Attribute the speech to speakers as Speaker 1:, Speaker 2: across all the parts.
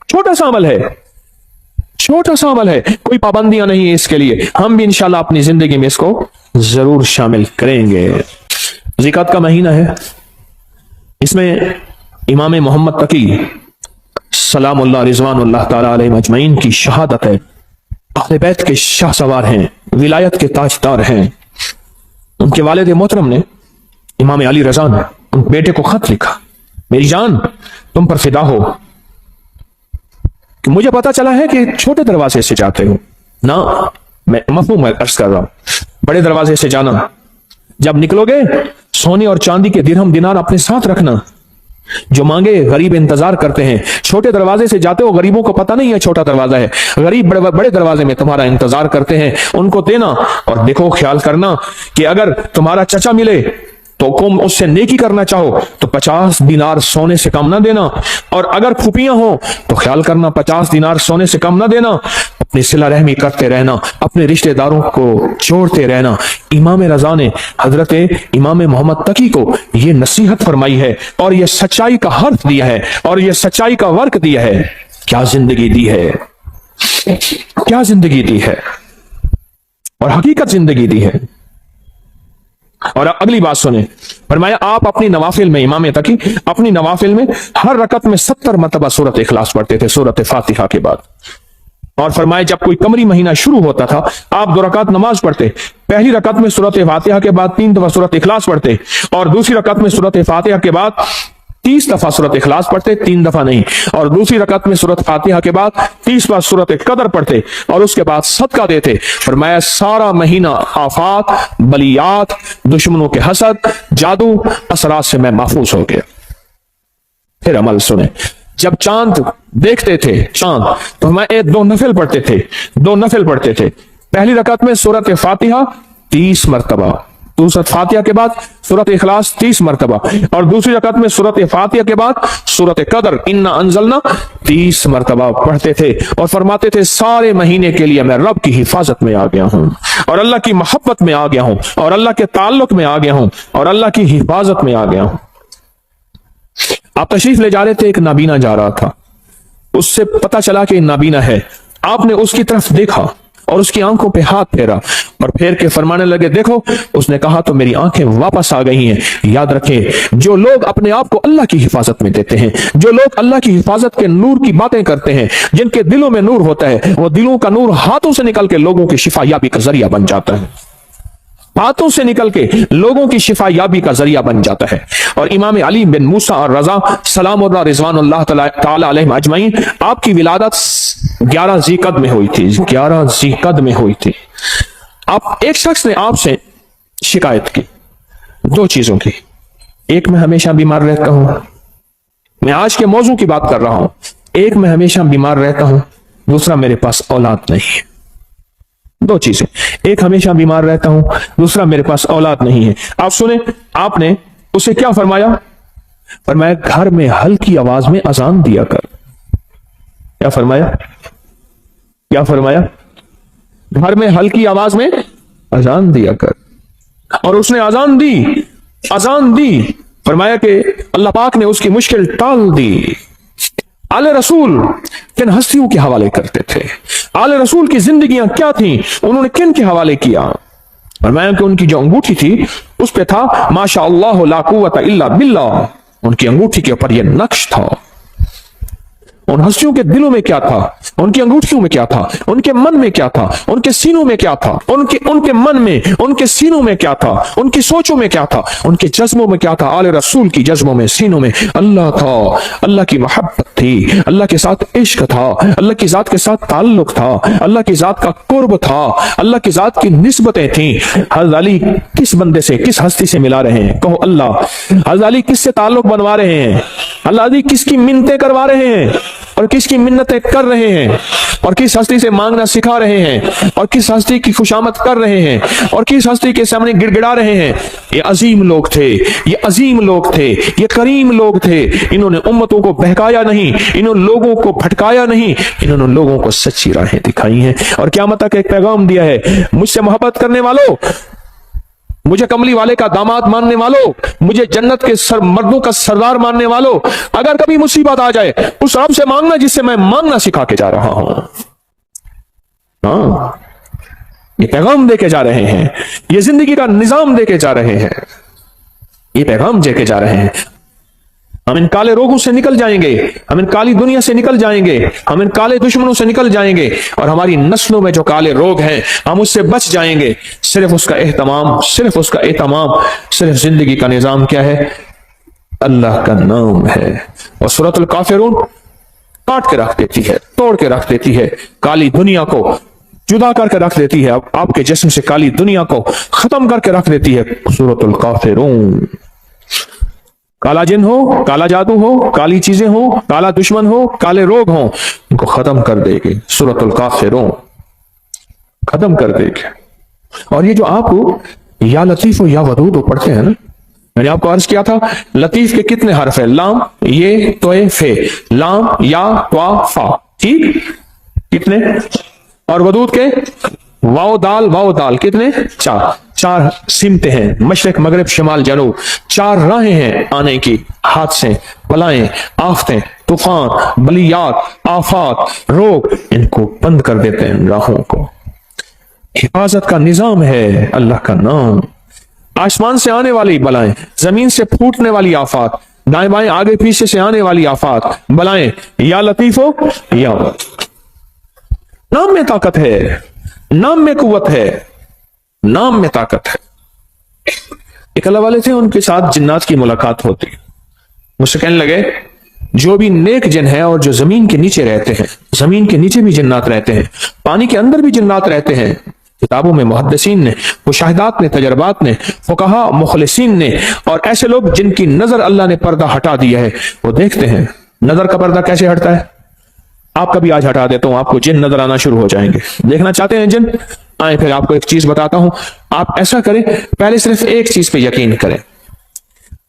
Speaker 1: छोटा सा अमल है, छोटा सा अमल है, कोई पाबंदियां नहीं है इसके लिए। हम भी इंशाल्लाह अपनी जिंदगी में इसको जरूर शामिल करेंगे। ज़िकात का महीना है, इसमें इमाम मोहम्मद तकी सलामुल्लाह रिज़वानुल्लाह ताला अलैहि अजमईन की शहादत है। अहले बैत के शाह सवार हैं, विलायत के ताजदार हैं। उनके वालिद मोहतरम ने, इमाम अली रज़ा ने, उन बेटे को खत लिखा, मेरी जान तुम पर फिदा हो कि मुझे पता चला है कि छोटे दरवाजे से जाते हो ना, मैं मफहूम अर्ज कर रहा हूं, बड़े दरवाजे से जाना। जब निकलोगे सोने और चांदी के दिरहम दिनार अपने साथ रखना, जो मांगे गरीब इंतजार करते हैं। छोटे दरवाजे से जाते हो, गरीबों को पता नहीं है छोटा दरवाजा है, गरीब बड़े दरवाजे में तुम्हारा इंतजार करते हैं, उनको देना। और देखो, ख्याल करना कि अगर तुम्हारा चचा मिले तो तुम उससे नेकी करना चाहो तो 50 दिनार सोने से कम ना देना, और अगर फूफियां हो तो ख्याल करना 50 दिनार सोने से कम ना देना। अपनी सिला रहमी करते रहना, अपने रिश्तेदारों को जोड़ते रहना। इमाम रजा ने हजरत इमाम मोहम्मद तकी को यह नसीहत फरमाई है और यह सच्चाई का हर्फ दिया है और यह सच्चाई का वर्क दिया है। क्या जिंदगी दी है, क्या जिंदगी दी है, और हकीकत जिंदगी दी है। और अगली बात सुने, फरमाया आप अपनी नवाफिल में, इमाम तकी अपनी नवाफिल में हर रकत में 70 मरतबा सूरत इखलास पढ़ते थे, सूरत फातिहा के बाद। और फरमाया जब कोई कमरी महीना शुरू होता था, आप 2 रकात नमाज पढ़ते। पहली रकत में सूरत फातिहा के बाद 3 दफा सूरत इखलास पढ़ते, और दूसरी रकत में सूरत फातिहा के बाद 30 दफा सूरत इखलास पढ़ते, 3 दफा नहीं। और दूसरी रकत में सूरत फातिहा के बाद 30 बार सूरत कदर पढ़ते, और उसके बाद सदका देते। फरमाया सारा महीना आफात, बलियात, दुश्मनों के हसद, जादू, असरात से मैं महफूज हो गया। फिर अमल सुने, जब चांद देखते थे चांद, तो हम 2 नफिल पढ़ते थे, 2 नफिल पढ़ते थे। पहली रकत में सूरत फातिहा 30 मरतबा, सूरत फातिहा के बाद सूरत इखलास 30 मरतबा, और दूसरी रकत में सूरत फातिहा के बाद सूरत कदर इन्ना अंजलना 30 मरतबा पढ़ते थे। और फरमाते थे सारे महीने के लिए मैं रब की हिफाजत में आ गया हूं, और अल्लाह की मोहब्बत में आ गया हूं, और अल्लाह के ताल्लुक में आ गया हूं, और अल्लाह की हिफाजत में आ गया हूं। आप तशरीफ ले जा रहे थे, एक नाबीना जा रहा था, उससे पता चला कि नाबीना है। आपने उसकी तरफ देखा और उसकी आंखों पे हाथ फेरा, और फेर के फरमाने लगे देखो। उसने कहा तो मेरी आंखें वापस आ गई हैं। याद रखें, जो लोग अपने आप को अल्लाह की हिफाजत में देते हैं, जो लोग अल्लाह की हिफाजत के नूर की बातें करते हैं, जिनके दिलों में नूर होता है, वो दिलों का नूर हाथों से निकल के लोगों की शिफा याबी का जरिया बन जाता है, हाथों से निकल के लोगों की शिफा याबी का जरिया बन जाता है। और इमाम अली बिन मूसा और रजा सलामुल्लाह रिज़वानुल्लाह ताला अलैहि अजमईन, आपकी विलादत 11 ज़ीक़द में हुई थी, 11 ज़ीक़द में हुई थी। आप एक शख्स ने आपसे शिकायत की 2 चीजों की, एक मैं हमेशा बीमार रहता हूं, मैं आज के मौजू की बात कर रहा हूं, एक मैं हमेशा बीमार रहता हूं, दूसरा मेरे पास औलाद नहीं है। 2 चीजें, एक हमेशा बीमार रहता हूं, दूसरा मेरे पास औलाद नहीं है। आप सुने, आपने उसे क्या फरमाया? फरमाया घर में हल्की आवाज में अजान दिया कर। क्या फरमाया? क्या फरमाया? घर में हल्की आवाज में अजान दिया कर। और उसने अजान दी, अजान दी। फरमाया कि अल्लाह पाक ने उसकी मुश्किल टाल दी। आले रसूल किन हस्तियों के हवाले करते थे, आले रसूल की जिंदगियां क्या थी, उन्होंने किन के हवाले किया? फरमाया कि उनकी जो अंगूठी थी उस पे था माशा अल्लाह ला कुव्वता इल्ला बिल्लाह। उनकी अंगूठी के ऊपर यह नक्श था। उन हस्तियों के दिलों में क्या था, उनकी अंगूठियों में क्या था, उनके मन में क्या था, उनके सीनों में क्या था, उनके मन में, उनके सीनों में क्या था, उनकी सोचों में क्या था, उनके जज्बों में क्या था? आले रसूल की जज्बों में, सीनों में अल्लाह था, अल्लाह की मोहब्बत थी, अल्लाह के साथ इश्क था, अल्लाह की जात के साथ ताल्लुक था, अल्लाह की जात का कुर्ब था, अल्लाह की जात की निस्बतें थी। हज़रत अली किस बंदे से, किस हस्ती से मिला रहे हैं? कहो अल्लाह। हज़रत अली किससे ताल्लुक बनवा रहे हैं? अल्लाह अली किसकी मिन्नतें करवा रहे हैं और किसकी मिन्नतें कर रहे हैं, और किस हस्ती से मांगना सिखा रहे हैं, और किस हस्ती की खुशामद कर रहे हैं, और किस हस्ती के सामने गिड़गिड़ा रहे हैं? ये अजीम लोग थे, ये अजीम लोग थे, ये करीम लोग थे। इन्होंने उम्मतों को बहकाया नहीं, इन्होंने लोगों को भटकाया नहीं, इन्होंने लोगों को सच्ची राहें दिखाई हैं और क़यामत तक एक पैगाम दिया है, मुझसे मोहब्बत करने वालों, मुझे कमली वाले का दामाद मानने वालों, मुझे जन्नत के मर्दों का सरदार मानने वालों, अगर कभी मुसीबत आ जाए उस रब से मांगना जिससे मैं मांगना सिखा के जा रहा हूं। हाँ, ये पैगाम देके जा रहे हैं, ये जिंदगी का निजाम देके जा रहे हैं, ये पैगाम देके जा रहे हैं। हम इन काले रोगों से निकल जाएंगे, हम इन काली दुनिया से निकल जाएंगे, हम इन काले दुश्मनों से निकल जाएंगे, और हमारी नस्लों में जो काले रोग हैं हम उससे बच जाएंगे। सिर्फ उसका एहतमाम, सिर्फ उसका एहतमाम, सिर्फ जिंदगी का निजाम क्या है? अल्लाह का नाम है। और सूरतुल काफिरून काट के रख देती है, तोड़ के रख देती है, काली दुनिया को जुदा करके रख देती है, आपके जिस्म से काली दुनिया को खत्म करके रख देती है सूरतुल काफिरून। काला जिन हो, काला जादू हो, काली चीजें हो, काला दुश्मन हो, काले रोग हो, इनको खत्म कर देगी सूरतुल काफिरून, खत्म कर देगी। और ये जो आप या लतीफ या वदूद पढ़ते हैं ना, मैंने आपको अर्ज किया था लतीफ के कितने हर्फ है? लाम, ये, तोए, फे, लाम, या, त्वा, फा, ठीक, कितने? और वदूद के वाओ दाल कितने? चार। चार सिमतें हैं, मशरक मगरिब शमाल जनूब, चार राहें हैं आने की, हादसे, बलाएं, आफतें, तूफान, बलियात, आफात, रोग, इनको बंद कर देते हैं राहों को। हिफाजत का निजाम है अल्लाह का नाम। आसमान से आने वाली बलाएं, जमीन से फूटने वाली आफात, दाएं बाएं आगे पीछे से आने वाली आफात, बलाएं, या लतीफो या नाम में ताकत है, नाम में कुव्वत है, नाम में ताकत है। एक अल्लाह वाले थे, उनके साथ जिन्नात की मुलाकात होती, मुझसे कहने लगे जो भी नेक जिन है और जो जमीन के नीचे रहते हैं, जमीन के नीचे भी जिन्नात रहते हैं, पानी के अंदर भी जिन्नात रहते हैं, किताबों में मुहद्दिसीन ने, मुशाहिदात ने, तजर्बात ने, फुकहा मुखलिसीन ने, और ऐसे लोग जिनकी नजर अल्लाह ने पर्दा हटा दिया है, वो देखते हैं। नजर का पर्दा कैसे हटता है? आपका भी आज हटा देता हूं, आपको जिन नजर आना शुरू हो जाएंगे। देखना चाहते हैं जिन? आए, फिर आपको एक चीज बताता हूं। आप ऐसा करें, पहले सिर्फ एक चीज पे यकीन करें।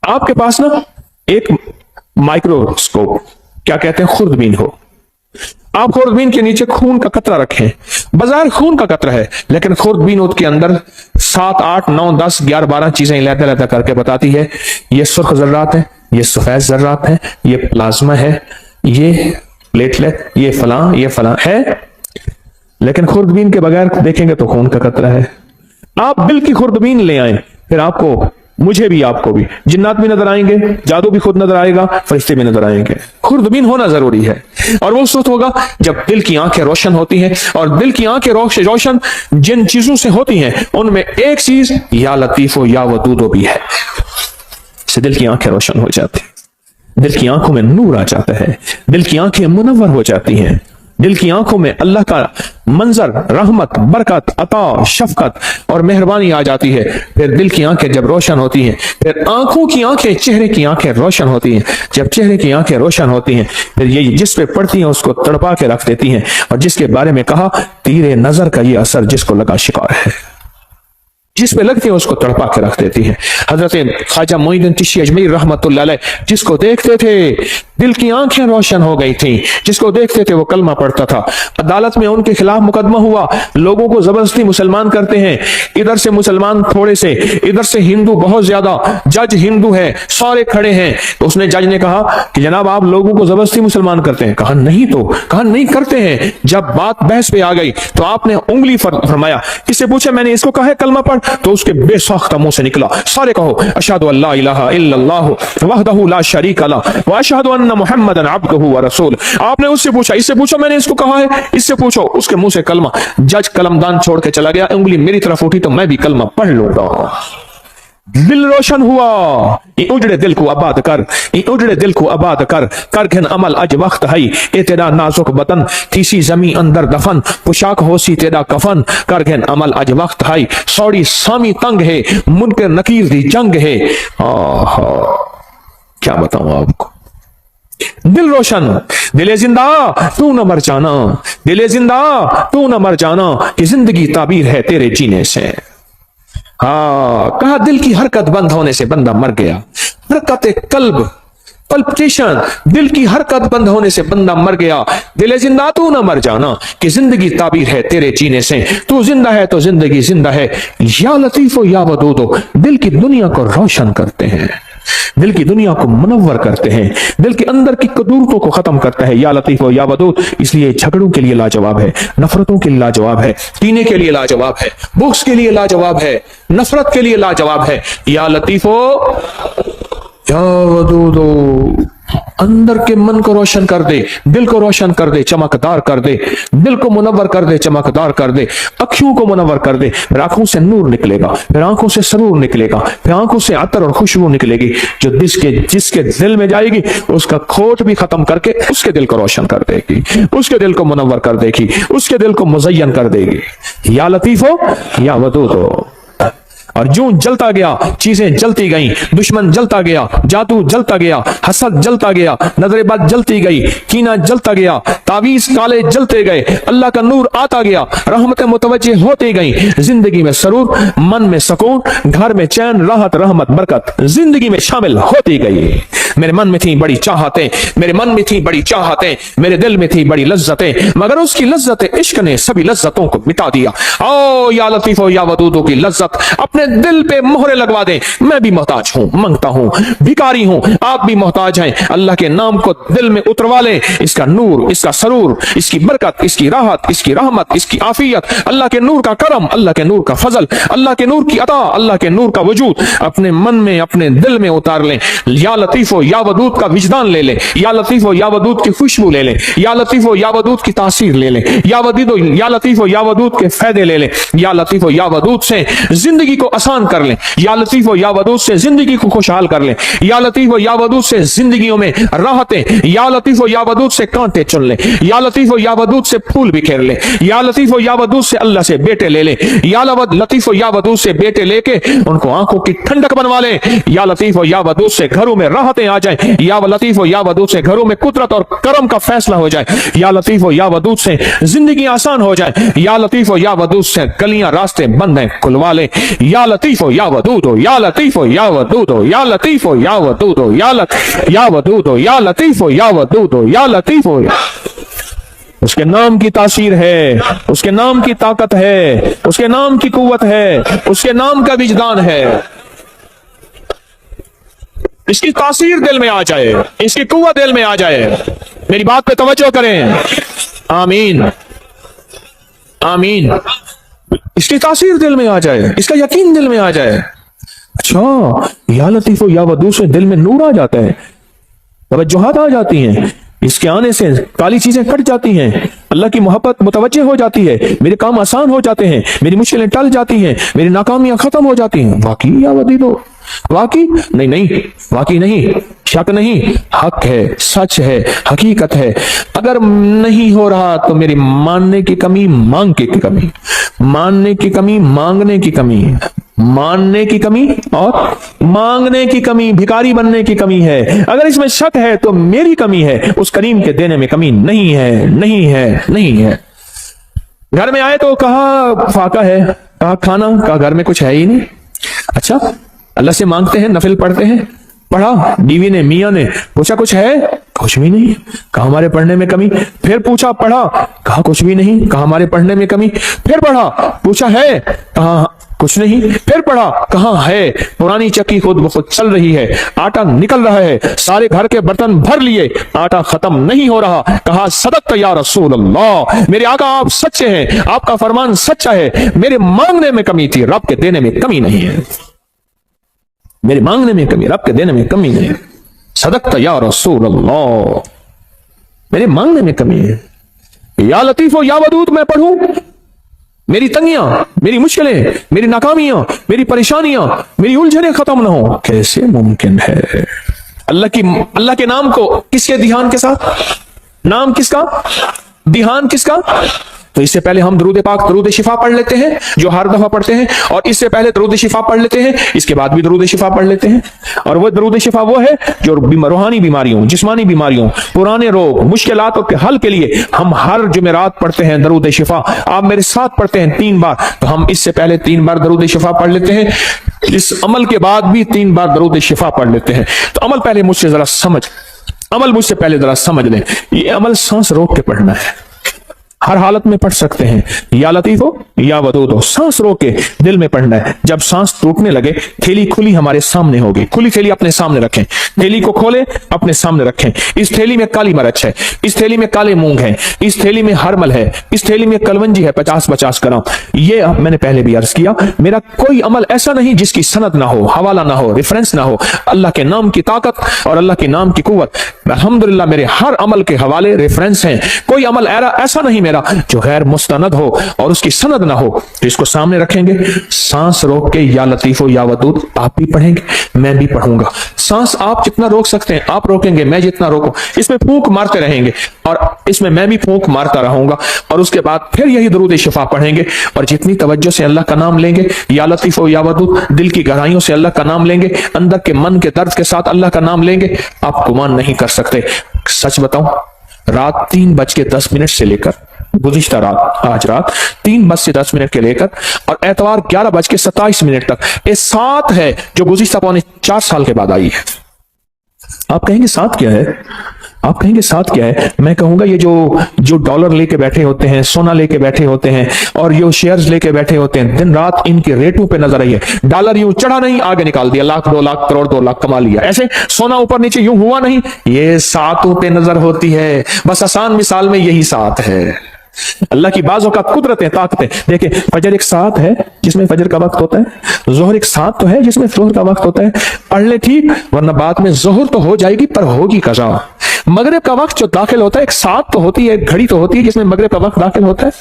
Speaker 1: आपके पास ना एक माइक्रोस्कोप, क्या कहते हैं, खुर्दबीन हो। आप खुर्दबीन के नीचे खून का कतरा रखें, बाजार खून का कतरा है, लेकिन खुर्दबीन के अंदर 7, 8, 9, 10, 11, 12 चीजें लहता करके बताती है। ये सुर्ख जर्रात है, ये सफेद जर्रात है, ये प्लाज्मा है, ये प्लेटलेट, ये फलां है। लेकिन खुर्दबीन के बगैर देखेंगे तो खून का कतरा है। आप दिल की खुर्दबीन ले आए, फिर आपको, मुझे भी, आपको भी जिन्नात भी नजर आएंगे, जादू भी खुद नजर आएगा, फरिश्ते भी नजर आएंगे। खुर्दबीन होना जरूरी है। और वो उस वक्त होगा जब दिल की आंखें रोशन होती हैं, और दिल की आंखें रोशन जिन चीजों से होती हैं उनमें एक चीज या लतीफो या वदूदो भी है। इससे दिल की आंखें रोशन हो जाती हैं, दिल की आंखों में नूर आ जाता है, दिल की आंखें मुनव्वर हो जाती हैं, दिल की आंखों में अल्लाह का मंजर, रहमत, बरकत, अता, शफकत और मेहरबानी आ जाती है। फिर दिल की आंखें जब रोशन होती हैं, फिर आंखों की आंखें, चेहरे की आंखें रोशन होती हैं। जब चेहरे की आंखें रोशन होती हैं, फिर ये जिस पे पड़ती हैं उसको तड़पा के रख देती हैं। और जिसके बारे में कहा, तीरे नजर का ये असर जिसको लगा शिकार है, जिस पे लगती है उसको तड़पा के रख देती है। हजरत ख्वाजा मोइनुद्दीन चिश्ती अजमेरी रहमतुल्लाह अलैह, जिसको देखते थे दिल की आंखें रोशन हो गई थी, जिसको देखते थे वो कलमा पढ़ता था। अदालत में उनके खिलाफ मुकदमा हुआ, लोगों को जबरदस्ती मुसलमान करते हैं, इधर से मुसलमान थोड़े से, इधर से हिंदू बहुत ज्यादा, जज हिंदू है, सारे खड़े हैं। तो उसने, जज ने कहा कि जनाब आप लोगों को जबरदस्ती मुसलमान करते हैं? कहा नहीं, तो कहा नहीं करते हैं। जब बात बहस पे आ गई तो आपने उंगली फरमाया, इससे पूछा मैंने इसको कहा है कलमा पढ़, तो उसके बेसाख्ता मुंह से निकला, सारे कहो अशहदु अल्ला इलाहा इल्लल्लाह वहदहु ला शरीका लह व अशहदु अन्ना मुहम्मदन अब्दुहु व रसूल। आपने उससे पूछा, इससे पूछो मैंने इसको कहा है, इससे पूछो, उसके मुंह से कलमा। जज कलमदान छोड़ के चला गया, उंगली मेरी तरफ उठी तो मैं भी कलमा पढ़ लूंगा। दिल रोशन हुआ। उजड़े दिल को आबाद कर, उजड़े दिल को आबाद कर, कर घन अमल अज वक्त है, ए तेरा नाजुक बतन तीसी जमी अंदर दफन, पोशाक होसी तेरा कफन, कर घन अमल अज वक्त है, सौड़ी सामी तंग है, मुनकर नकीर दी जंग है। क्या बताऊं आपको, दिल रोशन, दिले जिंदा तू न मर जाना, दिले जिंदा तू न मर जाना, कि जिंदगी ताबीर है तेरे जीने से। हाँ, कहा दिल की हरकत बंद होने से बंदा मर गया। हरकत कल्ब पल्पिटेशन, दिल की हरकत बंद होने से बंदा मर गया। दिल जिंदा तू ना मर जाना, कि जिंदगी ताबीर है तेरे जीने से, तू जिंदा है तो जिंदगी जिंदा है। या लतीफो या वदूदो, दिल की दुनिया को रोशन करते हैं, दिल की दुनिया को मुनव्वर करते हैं, दिल के अंदर की कदूरतों को खत्म करता है। या लतीफो या वदूद, इसलिए झगड़ों के लिए लाजवाब है, नफरतों के लिए लाजवाब है, कीने के लिए लाजवाब है, बुग़्ज़ के लिए लाजवाब है, नफरत के लिए लाजवाब है। या लतीफो या वदूदो, अंदर के मन को रोशन कर दे, दिल को रोशन कर दे, चमकदार कर दे, दिल को मुनव्वर कर दे, चमकदार कर दे, अखियों को मुनव्वर कर दे। फिर आंखों से नूर निकलेगा, फिर आंखों से सरूर निकलेगा, फिर आंखों से अतर और खुशबू निकलेगी, जो जिसके दिल में जाएगी उसका खोट भी खत्म करके उसके दिल को रोशन कर देगी, उसके दिल को मुनव्वर कर देगी, उसके दिल को मुज़य्यन कर देगी। या लतीफ हो या वदूद हो। और जो जलता गया, चीजें जलती गईं, दुश्मन जलता गया, जादू जलता गया, हसद जलता गया, नजरेबाज जलती गई, कीना जलता गया, तावीज काले जलते गए, अल्लाह का नूर आता गया, रहमतें मुतवज्जे होती गई, जिंदगी में सरूर, मन में सुकून, घर में चैन, राहत, रहमत, बरकत जिंदगी में शामिल होती गई। मेरे मन में थी बड़ी चाहतें, मेरे मन में थी बड़ी चाहतें, मेरे दिल में थी बड़ी लज्जतें, मगर उसकी लज्जत इश्क ने सभी लज्जतों को मिटा दिया। ओ या लतीफो या वदूदो की लज्जत अपने दिल पे मोहरे लगवा दे। मैं भी मोहताज हूं, मांगता हूं, भिखारी हूं, आप भी मोहताज हैं। अल्लाह के नाम को दिल में उतरवा ले, इसका नूर, इसका सरूर, इसकी बरकत, इसकी राहत, इसकी रहमत, इसकी आफियत, अल्लाह के नूर का करम, अल्लाह के नूर का फजल, अल्लाह के नूर की अता, अल्लाह के नूर का वजूद अपने मन में, अपने दिल में उतार ले। या लतीफो या वदूद का विजदान ले ले, या लतीफो या वदूद की खुशबू ले ले, या लतीफो या वदूद की तासीर ले ले, या लतीफो या वदूद के फायदे ले ले। या लतीफो या वदूद से जिंदगी को आसान कर ले, या लतीफो या वदूद से जिंदगी को खुशहाल कर ले, या लतीफो या वदूद से जिंदगियों में राहतें, या लतीफो या वदूद से कांटे चुन ले, या लतीफो या वदूद से फूल बिखेर ले, या लतीफो या वदूद से अल्लाह से बेटे ले ले, या लतीफो या वदूद से बेटे लेके उनको आंखों की ठंडक बनवा ले। या लतीफो या वदूद से घरों में राहतें आ जाए, या लतीफो या वदूद से घरों में कुदरत और करम का फैसला हो जाए, या लतीफो या वदूद से जिंदगी आसान हो जाए, या लतीफो या वदूद से गलियां रास्ते बंद हैं खुलवा ले। या लतीफो या वदूदो, या लतीफो या वदूदो, या लतीफो या वदूदो, या वदूदो, या लतीफो या वदूदो, या लतीफो। उसके नाम की तासीर है, उसके नाम की ताकत है, उसके नाम की कुव्वत है, उसके नाम का विजदान है। इसकी तासीर दिल में आ जाए, इसकी कुव्वत दिल में आ जाए। मेरी बात पे तवज्जो करें, आमीन आमीन। इसकी तासीर दिल में आ जाए, इसका यकीन दिल में आ जाए। अच्छा, या लतीफो या वदूद से दिल में नूर आ जाता है, तवज्जुहात आ जाती हैं, इसके आने से काली चीजें कट जाती हैं, अल्लाह की मोहब्बत मुतवज्जे हो जाती है, मेरे काम आसान हो जाते हैं, मेरी मुश्किलें टल जाती हैं, मेरी नाकामियां खत्म हो जाती हैं। वाकई या वदीदो, वाकई नहीं, वाकई नहीं, शक नहीं, हक है, सच है, हकीकत है। अगर नहीं हो रहा तो मेरी मानने की कमी, मांग की कमी, मानने की कमी, मांगने की कमी, मानने की कमी और मांगने की कमी, भिखारी बनने की कमी है। अगर इसमें शक है तो मेरी कमी है, उस करीम के देने में कमी नहीं है, नहीं है, नहीं है। घर में आए तो कहा फाका है, कहा खाना, कहा घर में कुछ है ही नहीं। अच्छा, अल्लाह से मांगते हैं, नफिल पढ़ते हैं, पढ़ा, बीवी ने, मियां ने पूछा कुछ है, कुछ भी नहीं, कहा हमारे पढ़ने में कमी। फिर पूछा, पढ़ा, कहा कुछ भी नहीं, कहा हमारे पढ़ने में कमी। फिर पढ़ा, पूछा है, कहा कुछ नहीं। फिर पढ़ा, कहा है, पुरानी चक्की खुद ब खुद चल रही है, आटा निकल रहा है, सारे घर के बर्तन भर लिए, आटा खत्म नहीं हो रहा। कहा सदक़्त या रसूल अल्लाह, मेरे आका आप सच्चे हैं, आपका फरमान सच्चा है, मेरे मांगने में कमी थी, रब के देने में कमी नहीं है। मेरे मांगने में कमी, रब के देने में कमी नहीं है। सदक़्त या रसूल अल्लाह, मेरे मांगने में कमी है। या लतीफो या वदूद मैं पढ़ूं, मेरी तंगियां, मेरी मुश्किलें, मेरी नाकामियां, मेरी परेशानियां, मेरी उलझनें खत्म ना हो, कैसे मुमकिन है? अल्लाह के नाम को किसके ध्यान के साथ, नाम किसका, ध्यान किसका? तो इससे पहले हम दरूद पाक दरूद शिफा पढ़ लेते हैं जो हर दफा पढ़ते हैं, और इससे पहले दरूद शिफा पढ़ लेते हैं, इसके बाद भी दरूद शिफा पढ़ लेते हैं। और वो दरूद शिफा वो है जो रूहानी बीमारियों, जिस्मानी बीमारियों, पुराने रोग, मुश्किलातों के हल के लिए हम हर जुमेरात पढ़ते हैं दरूद शिफा। आप मेरे साथ पढ़ते हैं 3 बार, तो हम इससे पहले 3 बार दरूद शिफा पढ़ लेते हैं, इस अमल के बाद भी 3 बार दरूद शिफा पढ़ लेते हैं। तो अमल पहले मुझसे जरा समझ, अमल मुझसे पहले जरा समझ लें। ये अमल सांस रोक के पढ़ना है, हर हालत में पढ़ सकते हैं, या लतीफ हो या वदूद हो, सांस रोक के दिल में पढ़ना है। जब सांस टूटने लगे, थैली खुली हमारे सामने होगी, खुली थैली अपने सामने रखें, थैली को खोले अपने सामने रखें। इस थैली में काली मिर्च है, इस थैली में काले मूंग है, इस थैली में हरमल है, इस थैली में कलवंजी है 50-50 ग्राम। ये मैंने पहले भी अर्ज किया, मेरा कोई अमल ऐसा नहीं जिसकी सनद ना हो, हवाला ना हो, रेफरेंस ना हो। अल्लाह के नाम की ताकत और अल्लाह के नाम की कुव्वत, अल्हम्दुलिल्लाह मेरे हर अमल के हवाले रेफरेंस हैं। कोई अमल ऐसा नहीं मेरा जो गैर मुस्तनद हो और उसकी सनद ना हो। तो इसको सामने रखेंगे, सांस रोक के या लतीफो या वदूद आप भी पढ़ेंगे, मैं भी पढ़ूंगा। सांस आप जितना रोक सकते हैं आप रोकेंगे, मैं जितना रोकूं। इसमें फूंक मारते रहेंगे और इसमें मैं भी फूंक मारता रहूंगा, और उसके बाद फिर यही दरूद शिफा पढ़ेंगे। और जितनी तवज्जो से अल्लाह का नाम लेंगे, या लतीफो या वदूद, दिल की गहराइयों से अल्लाह का नाम लेंगे, अंदर के मन के दर्द के साथ अल्लाह का नाम लेंगे, आप गुमान नहीं कर सकते। सच बताऊं, रात 3:10 से लेकर गुज़िश्ता रात, आज रात 3:10 के लेकर और एतवार 11:27 तक, ये 7 है जो गुज़िश्ता पौने 4 साल के बाद आई है। आप कहेंगे 7 क्या है? आप कहेंगे 7 क्या है? मैं कहूंगा ये जो डॉलर लेके बैठे होते हैं, सोना लेके बैठे होते हैं, और जो शेयर्स लेके बैठे होते हैं, दिन रात इनके रेटों पे नजर आई है। डॉलर यूं चढ़ा नहीं, आगे निकाल दिया, लाख 2 लाख करोड़ 2 लाख कमा लिया। ऐसे सोना ऊपर नीचे यूं हुआ नहीं, ये 7 पे नजर होती है। बस आसान मिसाल में यही 7 है। अल्लाह की बाजों का कुदरतें, ताकतें देखे। फजर एक 7 है जिसमें फजर का वक्त होता है, जोहर एक 7 तो है जिसमें जोहर का वक्त होता है। पढ़ ले ठीक, वरना बाद में जोहर तो हो जाएगी पर होगी कज़ा। मगरिब का वक्त जो दाखिल होता है, एक 7 तो होती है, एक घड़ी तो होती है जिसमें मगरिब का वक्त दाखिल होता है।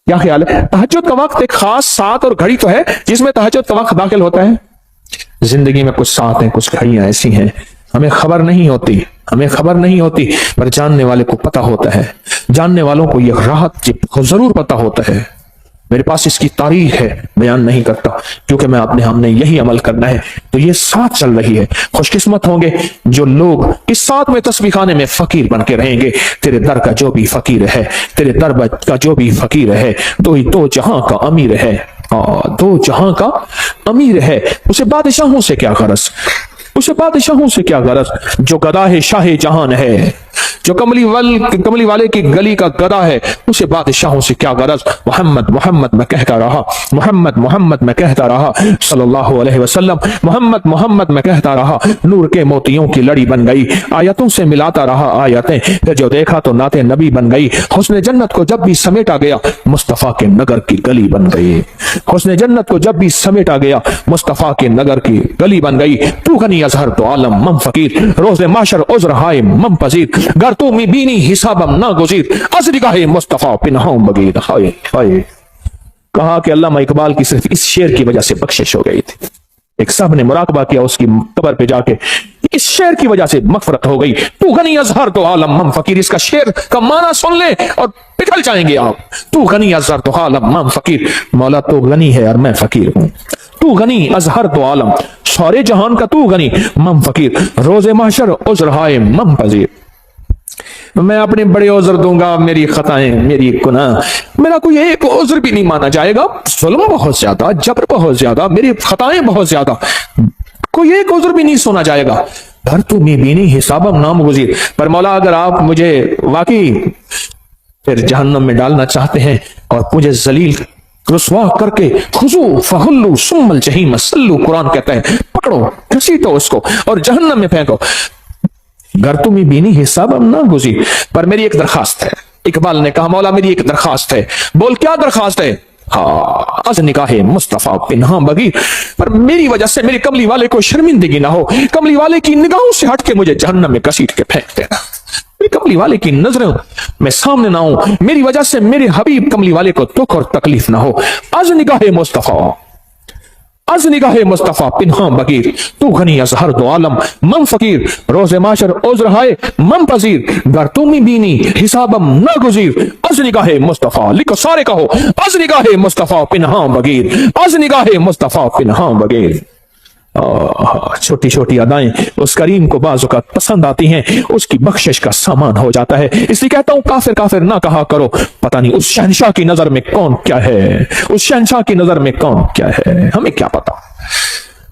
Speaker 1: क्या ख्याल है? तहज्जुद का वक्त एक खास 7 और घड़ी तो है जिसमें तहज्जुद का वक्त दाखिल होता है। जिंदगी में कुछ 7 हैं, कुछ घड़ियां ऐसी हैं, हमें खबर नहीं होती, हमें खबर नहीं होती, पर जानने वाले को पता होता है। जानने वालों को यह राहत जरूर पता होता है। मेरे पास इसकी तारीख है, बयान नहीं करता क्योंकि हमने यही अमल करना है। तो ये 7 चल रही है। खुशकिस्मत होंगे जो लोग इस 7 में तस्बीह खाने में फकीर बन के रहेंगे। तेरे दर का जो भी फकीर है, तेरे दर का जो भी फकीर है, तो दो जहां का अमीर है, 2 जहां का अमीर है। उसे बादशाहों से क्या गरज, उसे बादशाहों से क्या गरज, जो गदा है शाह जहान है, जो कमली वाले की गली का गदा है, उसे बादशाहों से क्या गरज। मोहम्मद मोहम्मद मैं कहता रहा, मोहम्मद मोहम्मद मैं कहता रहा, सल्लल्लाहु अलैहि वसल्लम, मोहम्मद मोहम्मद मैं कहता रहा। नूर के मोतियों की लड़ी बन गई, आयतों से मिलाता रहा आयतें, फिर जो देखा तो नाते नबी बन गई। हुस्न जन्नत को जब भी समेटा गया, मुस्तफा के नगर की गली बन गई। हुस्न जन्नत को जब भी समेटा गया, मुस्तफा के नगर की गली बन गई। तू गनी अजहर तो आलम मम फकीर, रोज़े माशर उज़्र हाय मम पजीर, गर तू मी बीनी हिसाबम ना गुज़ीर, अज़रिगाहे मुस्तफा पिनहाउ बगीर। हाय हाय। कहा कि अल्लामा इकबाल की सिर्फ इस शेर की वजह से बख्शिश हो गई थी। एक साहब ने मुराकबा किया उसकी कब्र पे जाके, इस शेर की वजह से मगफरत हो गई। तू गनी अजहर तो आलम मम फकीर, इसका शेर का माना सुन ले और पिघल जाएंगे आप। तू गनी अजहर तो आलम मम फकीर, मौला तो गनी है और मैं फकीर हूं। तू गनी अजहर तो आलम, सारे जहान का तू गनी, मम फकीर, रोज़े महशर उज़्र हाय मम पजीर। मैं अपने बड़े उज़्र दूंगा, मेरी खताएं, मेरी गुनाह, मेरा कोई एक उज़्र भी नहीं माना जाएगा। जुल्म बहुत ज्यादा, जबर बहुत ज्यादा, मेरी खताएं बहुत ज्यादा, कोई एक उज़्र भी नहीं सुना जाएगा। घर तू मी बीनी हिसाबम नाम गुज़ीर। पर मौला अगर आप मुझे वाकई फिर जहन्नम में डालना चाहते हैं और मुझे जलील रुसवा करके, खुजू फहुल्लू सुम्मल जहीम सल्लू, कुरान कहता है पकड़ो, घसीटो उसको और जहन्नम में फेंको। घर तुम बीनी हिसाब अब ना गुजी। पर मेरी एक दरखास्त है। इकबाल ने कहा मौला मेरी एक दरखास्त है। बोल क्या दरखास्त है? हाँ, अज निकाहे मुस्तफा पिन्हा बगी, पर मेरी वजह से मेरे कमली वाले को शर्मिंदगी ना हो। कमली वाले की निगाहों से हट के मुझे जहन्नम में घसीट के फेंक देना। मेरी कमली वाले की नजरों में सामने ना हो, मेरी वजह से मेरे हबीब कमली वाले को दुख और तकलीफ ना हो। अज निगाहे मुस्तफा, अज निगाहे मुस्तफा पिन्हा बगीर, तू गनी अजहर दो आलम मम फकीर, रोज़े माशर उज़्र हाय मम पजीर, गर तुम बीनी हिसाबम ना गुज़ीर, از نگاہ مصطفیٰ، لکھو سارے کہو، از نگاہ مصطفیٰ پنہاں بغیر، از نگاہ مصطفیٰ پنہاں بغیر۔ چھوٹی چھوٹی ادائیں اس کریم کو بعض اوقات پسند آتی ہیں، اس کی بخشش کا سامان ہو جاتا ہے۔ اس لیے کہتا ہوں کافر کافر نہ کہا کرو، پتہ نہیں اس شہنشاہ کی نظر میں کون کیا ہے، اس شہنشاہ کی نظر میں کون کیا ہے، ہمیں کیا پتا،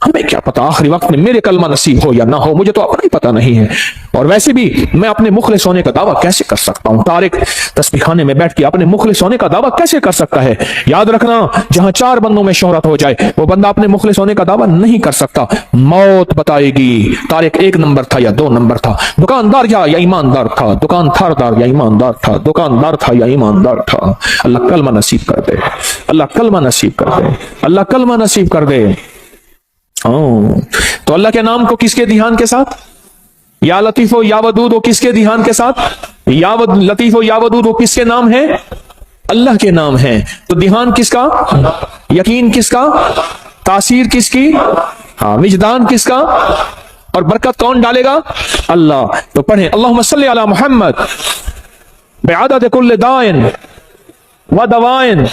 Speaker 1: ہمیں کیا پتا آخری وقت میں میرے کلمہ نصیب ہو یا نہ ہو، مجھے تو اپنا ہی پتا نہیں ہے۔ اور ویسے بھی میں اپنے مخلص ہونے کا دعویٰ کیسے کر سکتا ہوں؟ طارق تسبیح خانے میں بیٹھ کے اپنے مخلص ہونے کا دعویٰ کیسے کر سکتا ہے؟ یاد رکھنا، جہاں 4 بندوں میں شہرت ہو جائے وہ بندہ اپنے مخلص ہونے کا دعویٰ نہیں کر سکتا، موت بتائے گی طارق 1 نمبر تھا یا 2 نمبر تھا، دکاندار یا ایماندار تھا، دکان تھاردار یا ایماندار تھا، دکاندار تھا یا ایماندار تھا۔ اللہ کلمہ نصیب کر دے، اللہ کلمہ نصیب کر دے، اللہ کلمہ نصیب کر دے۔ تو اللہ کے نام کو کس کے دھیان کے ساتھ؟ یا لطیف و یا ودود وہ کس کے دھیان کے ساتھ؟ یا لطیف و یا ودود وہ کس کے نام ہیں؟ اللہ کے نام ہیں۔ تو دھیان کس کا؟ یقین کس کا؟ تاثیر کس کی؟ وجدان کس کا؟ اور برکت کون ڈالے گا؟ اللہ۔ تو پڑھیں اللہم صلی علی محمد بعدد کل دائن و دوائن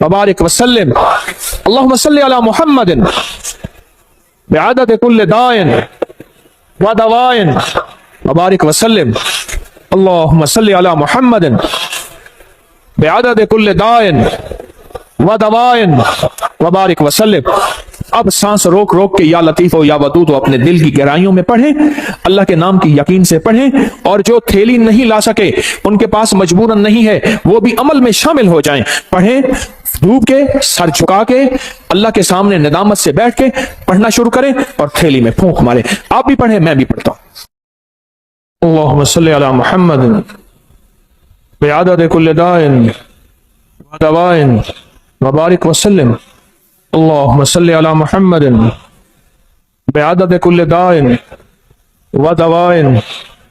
Speaker 1: وبارک وسلم، اللہم صلی علی محمد بعدد کل دائن و دوائن وبارک وسلم، اللہم صلی علی محمد بعدد کل دائن و دوائن وبارک وسلم۔ اب سانس روک روک کے یا لطیف و یا ودود و اپنے دل کی گہرائیوں میں پڑھیں، اللہ کے نام کی یقین سے پڑھیں، اور جو تھیلی نہیں لا سکے، ان کے پاس مجبوراً نہیں ہے، وہ بھی عمل میں شامل ہو جائیں۔ پڑھیں ڈوب کے، سر جھکا کے، اللہ کے سامنے ندامت سے بیٹھ کے پڑھنا شروع کریں اور تھیلی میں پھونک مارے۔ آپ بھی پڑھیں، میں بھی پڑھتا ہوں۔ اللہم صلی علی محمد بعدد کل دائن و دوائن وبارک وسلم، اللہم صلی علی محمد بعدد کل دائن و دوائن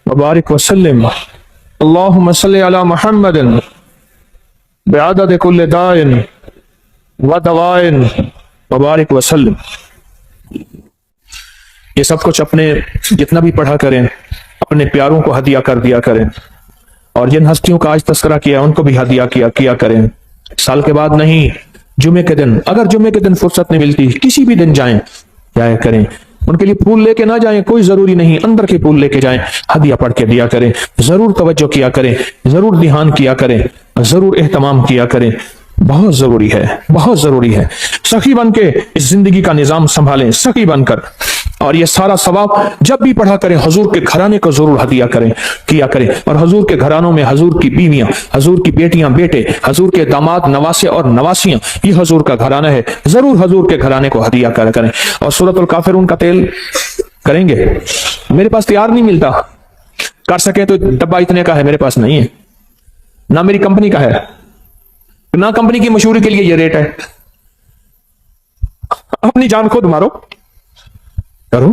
Speaker 1: وبارک وسلم، اللہم صلی علی محمد بعدد کل دائن و دوائن وبارک وسلم۔ یہ سب کچھ اپنے جتنا بھی پڑھا کریں، اپنے پیاروں کو ہدیہ کر دیا کریں، اور جن ہستیوں کا آج تذکرہ کیا ان کو بھی ہدیہ کیا کریں۔ سال کے بعد نہیں، جمعے کے دن، اگر جمعے کے دن فرصت نہیں ملتی، کسی بھی دن جایا کریں۔ ان کے لیے پھول لے کے نہ جائیں، کوئی ضروری نہیں، اندر کے پھول لے کے جائیں، ہدیہ پڑھ کے دیا کریں، ضرور توجہ کیا کریں، ضرور دھیان کیا کریں، ضرور اہتمام کیا کریں، بہت ضروری ہے، بہت ضروری ہے۔ سخی بن کے اس زندگی کا نظام سنبھالیں، سخی بن کر، اور یہ سارا ثواب جب بھی پڑھا کریں حضور کے گھرانے کو ضرور ہدیہ کیا کریں، اور حضور کے گھرانوں میں حضور کی بیویاں، حضور کی بیٹیاں بیٹے، حضور کے داماد نواسے اور نواسیاں، یہ حضور کا گھرانہ ہے، ضرور حضور کے گھرانے کو ہدیہ کریں۔ اور سورۃ الکافرون کا تیل کریں گے؟ میرے پاس تیار نہیں ملتا، کر سکیں تو ڈبہ اتنے کا ہے، میرے پاس نہیں ہے، نہ میری کمپنی کا ہے، نہ کمپنی کی مشہوری کے لیے یہ ریٹ ہے۔ اپنی جان خود مارو، کرو،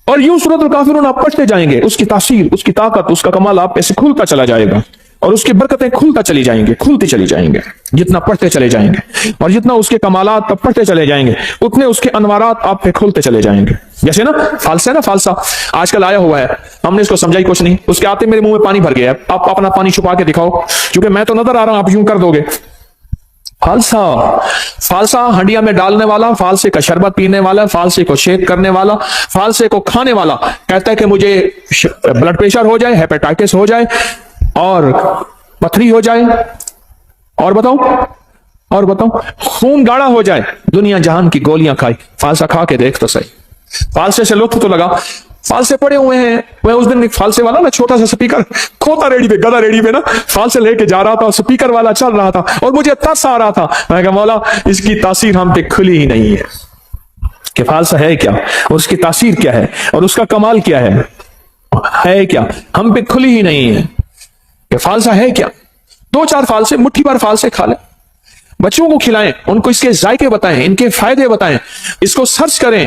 Speaker 1: اور یوں سورۃ الکافرون آپ پڑھتے جائیں گے، اس کی تاثیر، اس کی طاقت، اس کا کمال آپ ایسے کھلتا چلا جائے گا، اور اس کی برکتیں کھلتا چلی جائیں گے، کھلتی چلی جائیں گے، جتنا پڑھتے چلے جائیں گے، اور جتنا اس کے کمالات آپ پڑھتے چلے جائیں گے، اتنے اس کے انوارات آپ پہ کھلتے چلے جائیں گے۔ جیسے نا فالسا ہے نا، فالسا آج کل آیا ہوا ہے، ہم نے اس کو سمجھائی کچھ نہیں، اس کے آتے میرے منہ میں پانی بھر گیا ہے، آپ اپنا پانی چھپا کے دکھاؤ، کیونکہ میں تو نظر آ رہا ہوں، آپ یوں کر دو گے۔ فالسا ہنڈیا میں ڈالنے والا، فالسے کا شربت پینے والا، فالسے کو شیک کرنے والا، فالسے کو کھانے والا کہتا ہے کہ مجھے بلڈ پریشر ہو جائے، ہیپیٹائٹس ہو جائے، اور پتھری ہو جائے، اور بتاؤ خون گاڑھا ہو جائے، دنیا جہان کی گولیاں کھائی، فالسا کھا کے دیکھ تو صحیح، فالسے سے لطف تو لگا۔ فالسے پڑے ہوئے ہیں، میں اس دن ایک فالسے والا نا چھوٹا سا سپیکر کھوتا ریڈی پہ، گدا ریڈی پہ نا فالسے لے کے جا رہا تھا، اور سپیکر والا چل رہا تھا، اور مجھے ترس آ رہا تھا، میں کہا مولا اس کی تاثیر ہم پہ کھلی ہی نہیں ہے، کہ فالسا ہے کیا، اور اس کی تاثیر کیا ہے، اور اس کا کمال کیا ہے کیا، ہم پہ کھلی ہی نہیں ہے کہ فالسا ہے کیا۔ 2-4 فالسے، مٹھی بھر فالسے کھا لیں، بچوں کو کھلائیں، ان کو اس کے ذائقے بتائیں، ان کے فائدے بتائیں، اس کو سرچ کریں،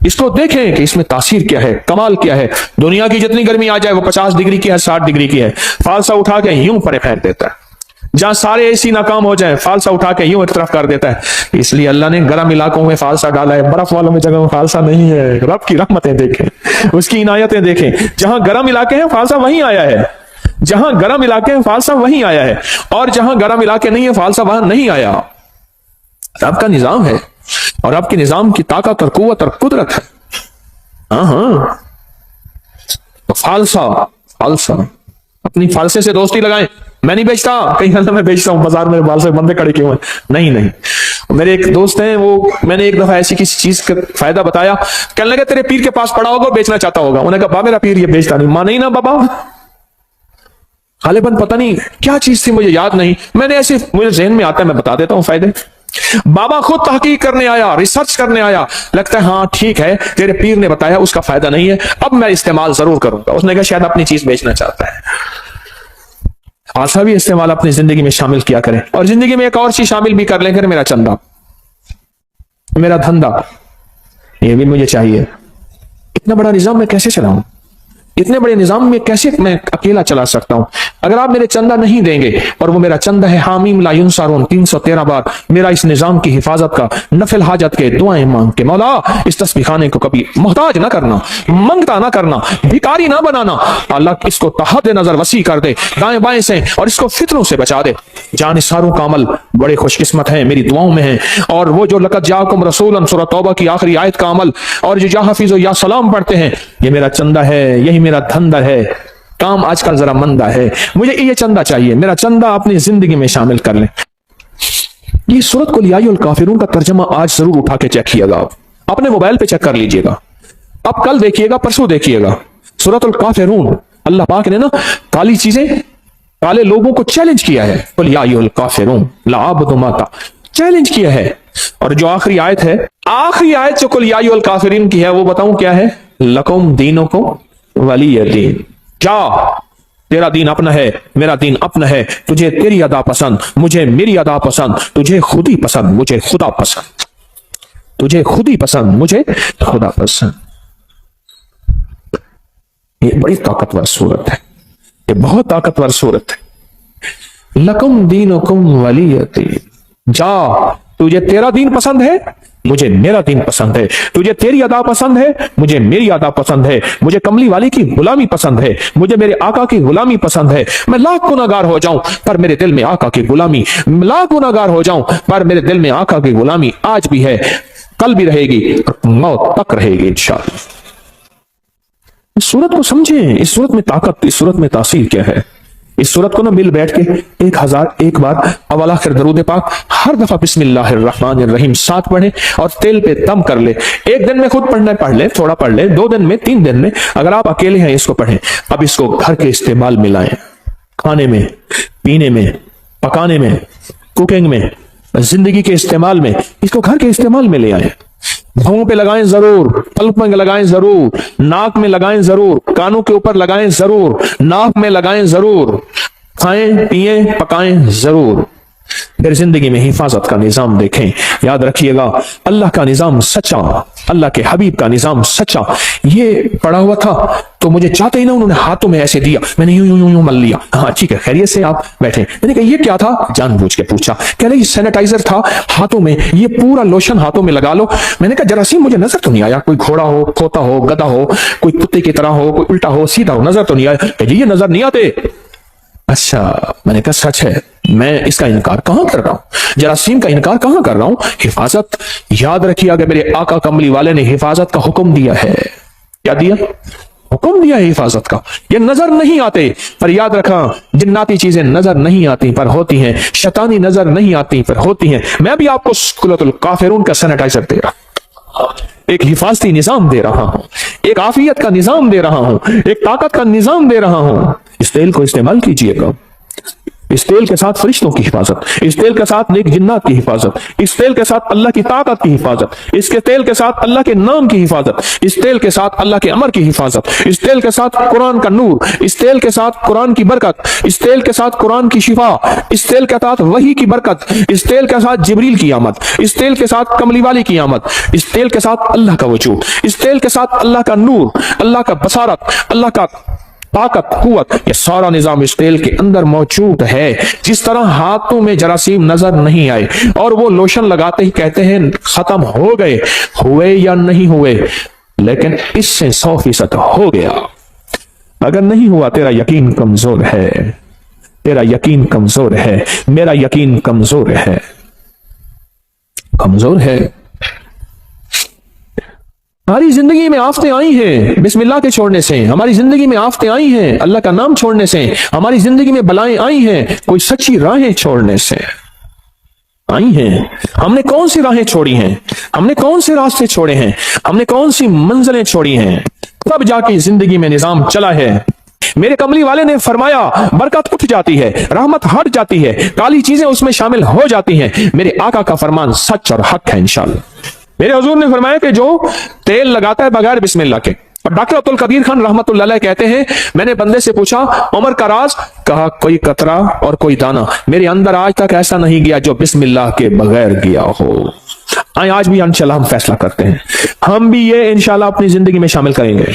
Speaker 1: اس کو دیکھیں کہ اس میں تاثیر کیا ہے، کمال کیا ہے۔ دنیا کی جتنی گرمی آ جائے وہ 50 ڈگری کی ہے، 60 ڈگری کی ہے، فالسا اٹھا کے یوں پرے پھینک دیتا ہے۔ جہاں سارے اے سی ناکام ہو جائیں، فالسا اٹھا کے یوں ایک طرف کر دیتا ہے۔ اس لیے اللہ نے گرم علاقوں میں فالسا ڈالا ہے، برف والوں میں جگہ میں فالسا نہیں ہے۔ رب کی رحمتیں دیکھیں، اس کی عنایتیں دیکھیں، جہاں گرم علاقے ہیں فالسا وہیں آیا ہے، جہاں گرم علاقے ہیں فالسا وہیں آیا ہے، اور جہاں گرم علاقے نہیں ہے فالسا وہاں نہیں آیا. رب کا نظام ہے، اور رب کے نظام کی طاقت اور قوت اور قدرت ہے. ہاں فالسا اپنی فالسے سے دوستی لگائیں. میں نہیں بیچتا، کہیں میں بیچتا ہوں بازار میں فالسے بندے کھڑے کیے ہوئے. نہیں. میرے ایک دوست ہیں، وہ میں نے ایک دفعہ ایسی کسی چیز کا فائدہ بتایا، کہنے لگا تیرے پیر کے پاس پڑا ہوگا بیچنا چاہتا ہوگا. انہوں نے کہا میرا پیر یہ بیچتا نہیں. ماں نہیں نا بابا، غالباً پتہ نہیں کیا چیز تھی، مجھے یاد نہیں. میں نے ایسے مجھے ذہن میں آتا ہے میں بتا دیتا ہوں فائدے. بابا خود تحقیق کرنے آیا، ریسرچ کرنے آیا، لگتا ہے ہاں ٹھیک ہے تیرے پیر نے بتایا اس کا فائدہ نہیں ہے، اب میں استعمال ضرور کروں گا. اس نے کہا شاید اپنی چیز بیچنا چاہتا ہے. ایسا بھی استعمال اپنی زندگی میں شامل کیا کریں، اور زندگی میں ایک اور چیز شامل بھی کر لیں کریں، میرا چندہ، میرا دھندا، یہ بھی مجھے چاہیے. اتنا بڑا نظام میں کیسے چلاؤں؟ اتنے بڑے نظام میں کیسے میں اکیلا چلا سکتا ہوں؟ اگر آپ میرے چندہ نہیں دیں گے، اور وہ میرا چندہ ہے حامیم لا ینصرون 313 بار میرا اس نظام کی حفاظت کا، نفل حاجت کے دعائیں مانگ کے، مولا اس تسبیح خانے کو کبھی محتاج نہ کرنا، منگتا نہ کرنا، بھکاری نہ بنانا. اللہ اس کو تحت نظر وسیع کر دے دائیں بائیں سے، اور اس کو فتنوں سے بچا دے. جانثاروں کا عمل بڑے خوش قسمت ہیں، میری دعاؤں میں ہیں. اور وہ جو لقد جاءکم رسول سورہ توبہ کی آخری آیت کا عمل، اور جو یا حفیظ و یا سلام پڑھتے ہیں، یہ میرا چندہ ہے، یہی میرا دھندا ہے. کام آج کل ذرا مندہ ہے، مجھے یہ چندہ چاہیے. میرا چندہ اپنی زندگی میں شامل کر لیں. یہ سورت قل یا ایھا الکافرون کا ترجمہ آج ضرور اٹھا کے چیک کیے گا، اپنے موبائل پہ چیک کر لیجئے گا. اب کل دیکھیے گا، پرسوں دیکھیے گا. سورت الکافرون، اللہ پاک نے نا کالی چیزیں، کالے لوگوں کو چیلنج کیا ہے. قل یا ایھا الکافرون لا اعبد ما چیلنج کیا ہے. اور جو آخری آیت ہے، آخری آیت جو قل یا ایھا الکافرین کی ہے، وہ بتاؤں کیا ہے؟ لکم دینکم ولی دین. جا، تیرا دین اپنا ہے، میرا دین اپنا ہے. تجھے تیری ادا پسند، مجھے میری ادا پسند. تجھے خود ہی پسند، مجھے خدا پسند. تجھے خود ہی پسند، مجھے خدا پسند. یہ بڑی طاقتور صورت ہے، یہ بہت طاقتور صورت ہے. لکم دینکم ولی دین. جا، تجھے تیرا دین پسند ہے، مجھے میرا دین پسند ہے. تجھے تیری ادا پسند ہے، مجھے میری ادا پسند ہے. مجھے کملی والی کی غلامی پسند ہے، مجھے میرے آقا کی غلامی پسند ہے. میں لاکھ گناہگار ہو جاؤں پر میرے دل میں آقا کی غلامی، لاکھ گناہگار ہو جاؤں پر میرے دل میں آقا کی غلامی آج بھی ہے، کل بھی رہے گی، موت تک رہے گی انشاءاللہ. اس صورت کو سمجھیں، اس صورت میں طاقت، اس صورت میں تاثیر کیا ہے. اس صورت کو نہ مل بیٹھ کے 1001 بار اول آخر درود پاک ہر دفعہ بسم اللہ الرحمن الرحیم ساتھ پڑھیں، اور تیل پہ دم کر لے. ایک دن میں خود پڑھنا پڑھ لے، تھوڑا پڑھ لے، 2 دن میں، 3 دن میں. اگر آپ اکیلے ہیں اس کو پڑھیں. اب اس کو گھر کے استعمال میں لائیں، کھانے میں، پینے میں، پکانے میں، کوکنگ میں، زندگی کے استعمال میں. اس کو گھر کے استعمال میں لے آئیں. بھاؤں پہ لگائیں ضرور، پلک میں لگائیں ضرور، ناک میں لگائیں ضرور، کانوں کے اوپر لگائیں ضرور، ناک میں لگائیں ضرور. کھائیں، پیئیں، پکائیں ضرور. پھر زندگی میں حفاظت کا نظام دیکھیں. یاد رکھیے گا، اللہ کا نظام سچا، اللہ کے حبیب کا نظام سچا. یہ پڑا ہوا تھا تو مجھے چاہتے ہی نا انہوں نے ہاتھوں میں ایسے دیا، میں نے یوں مل لیا. ہاں ٹھیک ہے، خیریت سے آپ بیٹھے. میں نے کہا یہ کیا تھا؟ جان بوجھ کے پوچھا. کہہ رہے یہ سینیٹائزر تھا ہاتھوں میں، یہ پورا لوشن ہاتھوں میں لگا لو. میں نے کہا جراثیم مجھے نظر تو نہیں آیا، کوئی گھوڑا ہو، کھوتا ہو، گدھا ہو، کوئی کتے کی طرح ہو، کوئی الٹا ہو، سیدھا ہو، نظر تو نہیں آیا. کہ یہ نظر نہیں آتے. اچھا، میں نے کہا سچ ہے، میں اس کا انکار کہاں کر رہا ہوں، جراثیم کا انکار کہاں کر رہا ہوں. حفاظت، یاد رکھیے کہ میرے آقا کملی والے نے حفاظت کا حکم دیا ہے. کیا دیا؟ حکم دیا ہے حفاظت کا. یہ نظر نہیں آتے، پر یاد رکھا جناتی چیزیں نظر نہیں آتی پر ہوتی ہیں، شیطانی نظر نہیں آتی پر ہوتی ہیں. میں بھی آپ کو سورۃ الکافرون کا سینیٹائزر دے رہا ہوں، ایک حفاظتی نظام دے رہا ہوں، ایک عافیت کا نظام دے رہا ہوں، ایک طاقت کا نظام دے رہا ہوں. اس تیل کو استعمال کیجئے گا. اس تیل کے ساتھ فرشتوں کی حفاظت، اس تیل کے ساتھ نیک جنات کی حفاظت، اس تیل کے ساتھ اللہ کی طاقت کی حفاظت، اس کے تیل کے ساتھ اللہ کے نام کی حفاظت، اس تیل کے ساتھ اللہ کے امر کی حفاظت، اس تیل کے ساتھ قرآن کا نور، اس تیل کے ساتھ قرآن کی برکت، اس تیل کے ساتھ قرآن کی شفا، اس تیل کے ساتھ وحی کی برکت، اس تیل کے ساتھ جبریل کی آمد، اس تیل کے ساتھ کملی والی کی آمد، اس تیل کے ساتھ اللہ کا وجود، اس تیل کے ساتھ اللہ کا نور، اللہ کا بصارت، اللہ کا طاقت، قوت. یہ سارا نظام اس تیل کے اندر موجود ہے. جس طرح ہاتھوں میں جراثیم نظر نہیں آئے اور وہ لوشن لگاتے ہی کہتے ہیں ختم ہو گئے، ہوئے یا نہیں ہوئے، لیکن اس سے 100% ہو گیا. अगर नहीं हुआ तेरा यकीन कमजोर है, तेरा यकीन कमजोर है, मेरा यकीन कमजोर है, कमजोर है। हमारी जिंदगी में आफतें आई हैं बिस्मिल्लाह के छोड़ने से, हमारी जिंदगी में आफतें आई हैं अल्लाह का नाम छोड़ने से, हमारी जिंदगी में बलाएं आई हैं कोई सच्ची राहें छोड़ने से आई हैं। हमने कौन सी राहें छोड़ी हैं, हमने कौन से रास्ते छोड़े हैं, हमने कौन सी मंजिलें छोड़ी हैं, तब जाके जिंदगी में निजाम चला है। मेरे कमली वाले ने फरमाया बरकत उठ जाती है, रहमत हट जाती है, काली चीजें उसमें शामिल हो जाती हैं। मेरे आका का फरमान सच और हक है इंशाअल्लाह। मेरे हुजूर ने फरमाया कि जो तेल लगाता है बगैर बिस्मिल्लाह के, और डॉक्टर अब्दुल कबीर खान रहमतुल्लाह अलैह कहते हैं, मैंने बंदे से पूछा उमर का राज, कहा कोई कतरा और कोई दाना मेरे अंदर आज तक ऐसा नहीं गया जो बिस्मिल्लाह के बगैर गया हो। आज भी इंशाल्लाह हम फैसला करते हैं, हम भी ये इंशाल्लाह अपनी जिंदगी में शामिल करेंगे।